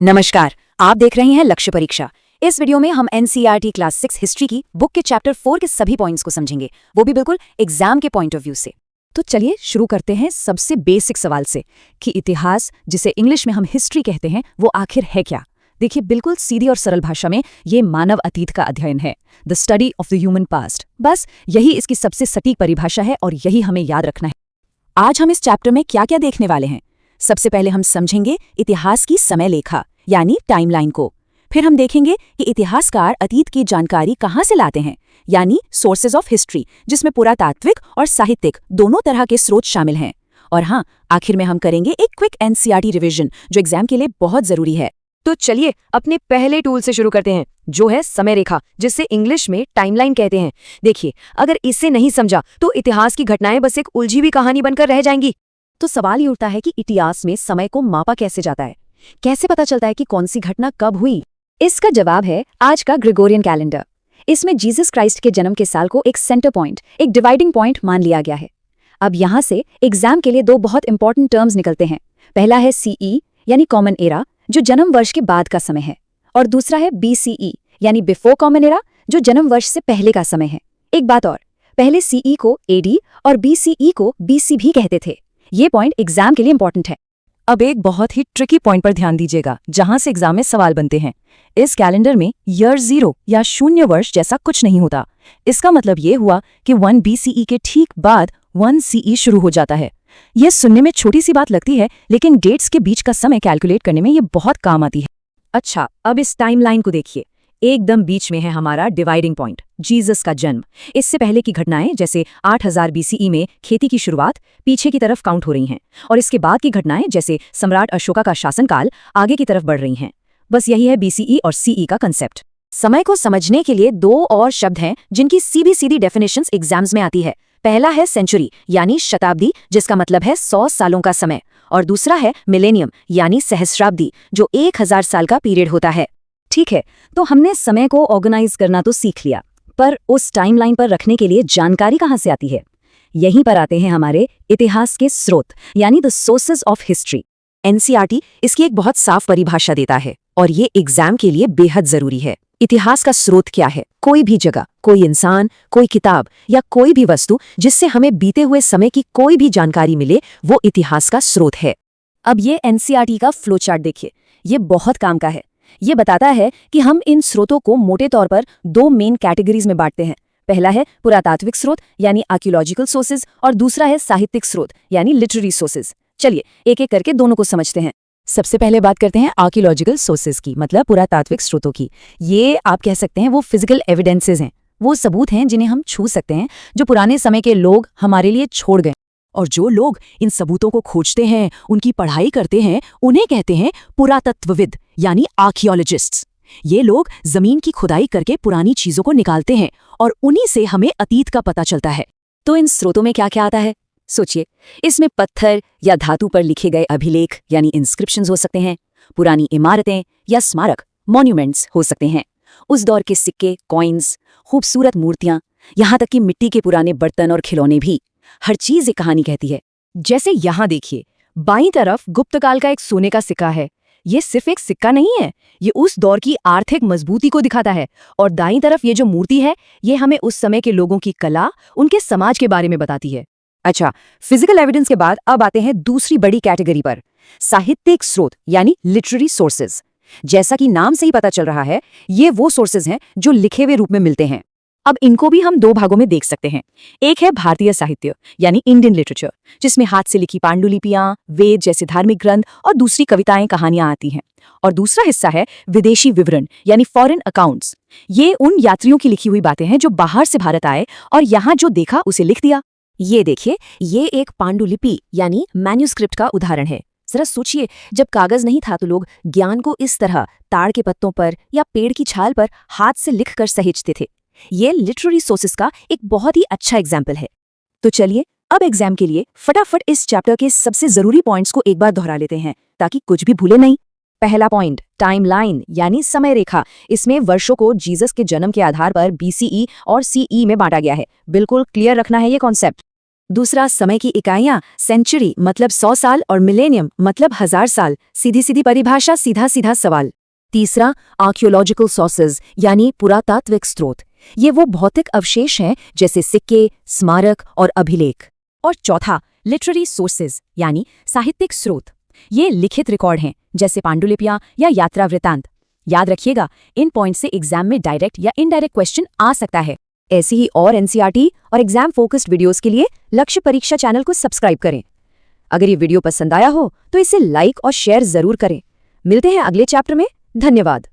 नमस्कार, आप देख रहे हैं लक्ष्य परीक्षा। इस वीडियो में हम एनसीईआरटी क्लास 6 हिस्ट्री की बुक के चैप्टर 4 के सभी पॉइंट्स को समझेंगे, वो भी बिल्कुल एग्जाम के पॉइंट ऑफ व्यू से। तो चलिए शुरू करते हैं सबसे बेसिक सवाल से कि इतिहास, जिसे इंग्लिश में हम हिस्ट्री कहते हैं, वो आखिर है क्या। देखिए, बिल्कुल सीधी और सरल भाषा में ये मानव अतीत का अध्ययन है, the study of the human past. बस यही इसकी सबसे सटीक परिभाषा है और यही हमें याद रखना है। आज हम इस चैप्टर में क्या क्या देखने वाले हैं। सबसे पहले हम समझेंगे इतिहास की समय लेखा यानी टाइमलाइन को। फिर हम देखेंगे कि इतिहासकार अतीत की जानकारी कहाँ से लाते हैं, यानी सोर्सेज ऑफ हिस्ट्री, जिसमें पुरातात्विक और साहित्यिक दोनों तरह के स्रोत शामिल हैं। और हाँ, आखिर में हम करेंगे एक क्विक एनसीईआरटी रिवीजन, जो एग्जाम के लिए बहुत जरूरी है। तो चलिए अपने पहले टूल से शुरू करते हैं, जो है समय रेखा, जिसे इंग्लिश में टाइमलाइन कहते हैं। देखिए, अगर इसे नहीं समझा तो इतिहास की घटनाएं बस एक उलझी हुई कहानी बनकर रह जाएंगी। तो सवाल ये उठता है कि इतिहास में समय को मापा कैसे जाता है, कैसे पता चलता है कि कौन सी घटना कब हुई। इसका जवाब है आज का ग्रेगोरियन कैलेंडर। इसमें जीसस क्राइस्ट के जन्म के साल को एक सेंटर पॉइंट, एक डिवाइडिंग पॉइंट मान लिया गया है। अब यहाँ से एग्जाम के लिए दो बहुत इंपॉर्टेंट टर्म्स निकलते हैं। पहला है सीई यानी कॉमन एरा, जो जन्म वर्ष के बाद का समय है, और दूसरा है बीसीई यानी बिफोर कॉमन एरा, जो जन्म वर्ष से पहले का समय है। एक बात और, पहले सीई को एडी और बीसीई को बीसी भी कहते थे। ये पॉइंट एग्जाम के लिए इंपॉर्टेंट है। अब एक बहुत ही ट्रिकी पॉइंट पर ध्यान दीजिएगा, जहां से एग्जाम में सवाल बनते हैं। इस कैलेंडर में ईयर 0 या शून्य वर्ष जैसा कुछ नहीं होता। इसका मतलब ये हुआ कि 1 बीसीई के ठीक बाद 1 सीई शुरू हो जाता है। ये सुनने में छोटी सी बात लगती है, लेकिन डेट्स के बीच का समय कैलकुलेट करने में ये बहुत काम आती है। अच्छा, अब इस टाइमलाइन को देखिए। एकदम बीच में है हमारा डिवाइडिंग पॉइंट, जीसस का जन्म। इससे पहले की घटनाएं, जैसे 8000 बीसीई में खेती की शुरुआत, पीछे की तरफ काउंट हो रही हैं, और इसके बाद की घटनाएं, जैसे सम्राट अशोका का शासनकाल, आगे की तरफ बढ़ रही हैं। बस यही है बीसीई और सीई का कंसेप्ट। समय को समझने के लिए दो और शब्द हैं जिनकी सीधी सीधी डेफिनेशंस एग्जाम्स में आती है। पहला है सेंचुरी यानी शताब्दी, जिसका मतलब है 100 सालों का समय, और दूसरा है मिलेनियम यानी सहस्राब्दी, जो 1000 साल का पीरियड होता है। ठीक है, तो हमने समय को ऑर्गेनाइज करना तो सीख लिया, पर उस टाइमलाइन पर रखने के लिए जानकारी कहाँ से आती है। यहीं पर आते हैं हमारे इतिहास के स्रोत, यानी the sources of history. NCERT इसकी एक बहुत साफ परिभाषा देता है, और ये एग्जाम के लिए बेहद जरूरी है। इतिहास का स्रोत क्या है? कोई भी जगह, कोई इंसान, कोई किताब या कोई भी वस्तु जिससे हमें बीते हुए समय की कोई भी जानकारी मिले, वो इतिहास का स्रोत है। अब ये एनसीईआरटी का फ्लो चार्ट देखिए, ये बहुत काम का है। ये बताता है कि हम इन स्रोतों को मोटे तौर पर दो मेन कैटेगरीज में बांटते हैं। पहला है पुरातात्विक स्रोत यानी आर्कियोलॉजिकल सोर्सेज, और दूसरा है साहित्यिक स्रोत यानी लिटरेरी सोर्सेज। चलिए एक एक करके दोनों को समझते हैं। सबसे पहले बात करते हैं आर्कियोलॉजिकल सोर्सेज की, मतलब पुरातात्विक स्रोतों की। ये आप कह सकते हैं वो फिजिकल एविडेंसेज हैं, वो सबूत हैं जिन्हें हम छू सकते हैं, जो पुराने समय के लोग हमारे लिए छोड़ गए। और जो लोग इन सबूतों को खोजते हैं, उनकी पढ़ाई करते हैं, उन्हें कहते हैं पुरातत्वविद यानी आर्कियोलॉजिस्ट्स। ये लोग जमीन की खुदाई करके पुरानी चीजों को निकालते हैं, और उन्हीं से हमें अतीत का पता चलता है। तो इन स्रोतों में क्या क्या आता है सोचिए। इसमें पत्थर या धातु पर लिखे गए अभिलेख यानी इंस्क्रिप्शंस हो सकते हैं, पुरानी इमारतें या स्मारक मॉन्यूमेंट्स हो सकते हैं, उस दौर के सिक्के, कॉइन्स, खूबसूरत मूर्तियां, यहाँ तक कि मिट्टी के पुराने बर्तन और खिलौने भी। हर चीज एक कहानी कहती है। जैसे यहाँ देखिए, बाईं तरफ गुप्तकाल का एक सोने का सिक्का है। ये सिर्फ एक सिक्का नहीं है, ये उस दौर की आर्थिक मजबूती को दिखाता है। और दाईं तरफ ये जो मूर्ति है, ये हमें उस समय के लोगों की कला, उनके समाज के बारे में बताती है। अच्छा, फिजिकल एविडेंस के बाद अब आते हैं दूसरी बड़ी कैटेगरी पर, साहित्यिक स्रोत यानी लिटरेरी सोर्सेज। जैसा कि नाम से ही पता चल रहा है, ये वो सोर्सेज हैं जो लिखे हुए रूप में मिलते हैं। अब इनको भी हम दो भागों में देख सकते हैं। एक है भारतीय साहित्य यानी इंडियन लिटरेचर, जिसमें हाथ से लिखी पांडुलिपियां, वेद जैसे धार्मिक ग्रंथ और दूसरी कविताएं, कहानियां आती हैं। और दूसरा हिस्सा है विदेशी विवरण यानी फॉरेन अकाउंट्स। ये उन यात्रियों की लिखी हुई बातें हैं जो बाहर से भारत आए और यहाँ जो देखा उसे लिख दिया। ये देखिए, ये एक पांडुलिपि यानी मैन्यूस्क्रिप्ट का उदाहरण है। जरा सोचिए, जब कागज नहीं था तो लोग ज्ञान को इस तरह ताड़ के पत्तों पर या पेड़ की छाल पर हाथ से लिखकर सहेजते थे। ये लिटरेरी सोर्सेज का एक बहुत ही अच्छा एग्जाम्पल है। तो चलिए अब एग्जाम के लिए फटाफट इस चैप्टर के सबसे जरूरी पॉइंट्स को एक बार दोहरा लेते हैं, ताकि कुछ भी भूले नहीं। पहला पॉइंट, टाइमलाइन यानी समय रेखा। इसमें वर्षों को जीसस के जन्म के आधार पर बीसीई और सीई में बांटा गया है। बिल्कुल क्लियर रखना है ये कॉन्सेप्ट। दूसरा, समय की इकाइयां, सेंचुरी मतलब 100 साल और मिलेनियम मतलब 1000 साल। सीधी सीधी परिभाषा, सीधा सीधा सवाल। तीसरा, आर्कियोलॉजिकल सोर्सेज यानी पुरातात्विक स्रोत। ये वो भौतिक अवशेष हैं जैसे सिक्के, स्मारक और अभिलेख। और चौथा, लिटरेरी सोर्सेज यानी साहित्यिक स्रोत। ये लिखित रिकॉर्ड हैं जैसे पांडुलिपियां या यात्रा वृत्तांत। याद रखिएगा, इन पॉइंट से एग्जाम में डायरेक्ट या इनडायरेक्ट क्वेश्चन आ सकता है। ऐसी ही और एनसीईआरटी और एग्जाम फोकस्ड वीडियोस के लिए लक्ष्य परीक्षा चैनल को सब्सक्राइब करें। अगर ये वीडियो पसंद आया हो तो इसे लाइक और शेयर जरूर करें। मिलते हैं अगले चैप्टर में। धन्यवाद।